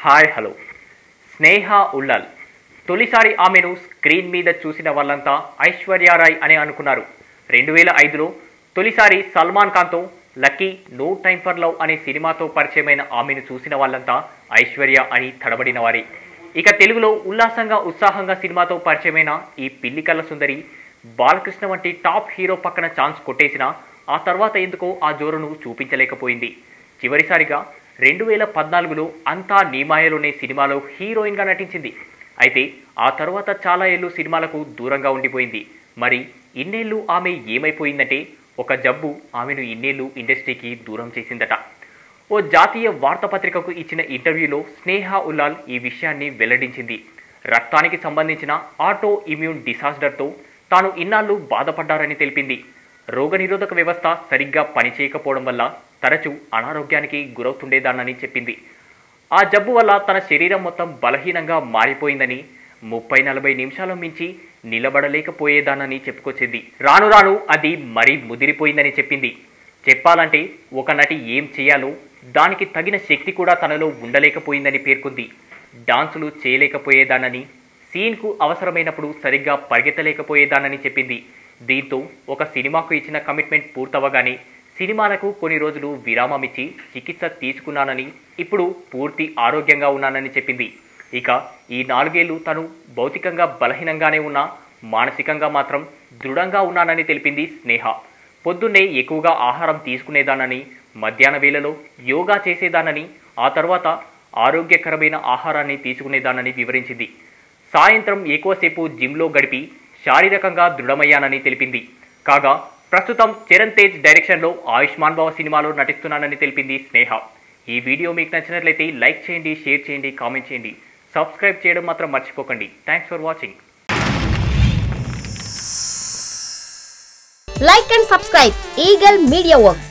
Hi hello స్నేహ ఉల్లాల్ తొలిసారి ఆమెను screen మీద చూసిన వాళ్ళంతా ఐశ్వర్య రాయ్ అని అనుకున్నారు. 2005లో తొలిసారి సల్మాన్ ఖాన్తో lucky no time for love అనే సినిమాతో పరిచయమైన ఆమెను చూసిన వాళ్ళంతా ఐశ్వర్య అని తడబడిన వారి. ఇక తెలుగులో ఉల్లాసంగా ఉత్సాహంగా సినిమాతో పరిచయమైన ఈ పిల్లి కళ్ళ సుందరి బాలకృష్ణ వంటి టాప్ హీరో పక్కన ఛాన్స్ కొట్టేసినా ఆ తర్వాత ఎందుకో ఆ జోరును చూపించలేకపోయింది. చివరిసారిగా 2014లో అంతా నీమాయలోనే సినిమాలో హీరోయిన్గా నటించింది. అయితే ఆ తర్వాత చాలా ఏళ్ళు సినిమాలకు దూరంగా ఉండిపోయింది. మరి ఇన్నేళ్ళు ఆమె ఏమైపోయిందంటే ఒక జబ్బు ఆమెను ఇన్నేళ్ళు ఇండస్ట్రీకి దూరం చేసిందట. ఓ జాతీయ వార్తాపత్రికకు ఇచ్చిన ఇంటర్వ్యూలో స్నేహ ఉల్లాల్ ఈ విషయాన్ని వెల్లడించింది. రక్తానికి సంబంధించిన ఆటో ఇమ్యూన్ డిసార్డర్తో తాను ఇన్నాళ్ళు బాధపడ్డారని తెలిపింది. రోగనిరోధక వ్యవస్థ సరిగ్గా పనిచేయకపోవడం వల్ల తరచూ అనారోగ్యానికి గురవుతుండేదానని చెప్పింది. ఆ జబ్బు వల్ల తన శరీరం మొత్తం బలహీనంగా మారిపోయిందని, 30-40 నిమిషాల మించి నిలబడలేకపోయేదానని చెప్పుకొచ్చింది. రాను రాను అది మరీ ముదిరిపోయిందని చెప్పింది. చెప్పాలంటే ఒక నటి ఏం చేయాలో దానికి తగిన శక్తి కూడా తనలో ఉండలేకపోయిందని పేర్కొంది. డాన్సులు చేయలేకపోయేదానని, సీన్కు అవసరమైనప్పుడు సరిగ్గా పరిగెత్తలేకపోయేదానని చెప్పింది. దీంతో ఒక సినిమాకు ఇచ్చిన కమిట్మెంట్ పూర్తవగానే సినిమాలకు కొన్ని రోజులు విరామం ఇచ్చి చికిత్స తీసుకున్నానని, ఇప్పుడు పూర్తి ఆరోగ్యంగా ఉన్నానని చెప్పింది. ఇక ఈ 4 ఏళ్లు తను భౌతికంగా బలహీనంగానే ఉన్నా మానసికంగా మాత్రం దృఢంగా ఉన్నానని తెలిపింది స్నేహ. పొద్దున్నే ఎక్కువగా ఆహారం తీసుకునేదానని, మధ్యాహ్న వేళలో యోగా చేసేదానని, ఆ తర్వాత ఆరోగ్యకరమైన ఆహారాన్ని తీసుకునేదానని వివరించింది. సాయంత్రం ఎక్కువసేపు జిమ్లో గడిపి శారీరకంగా దృఢమయ్యానని తెలిపింది. కాగా ప్రస్తుతం చరణ్ తేజ్ డైరెక్షన్లో ఆయుష్మాన్ భవ సినిమాలో నటిస్తున్నానని తెలిపింది స్నేహ. ఈ వీడియో మీకు నచ్చినట్లయితే లైక్ చేయండి, షేర్ చేయండి, కామెంట్ చేయండి, సబ్స్క్రైబ్ చేయడం మాత్రం మర్చిపోకండి. Thanks for watching. Like and subscribe Eagle Media Works.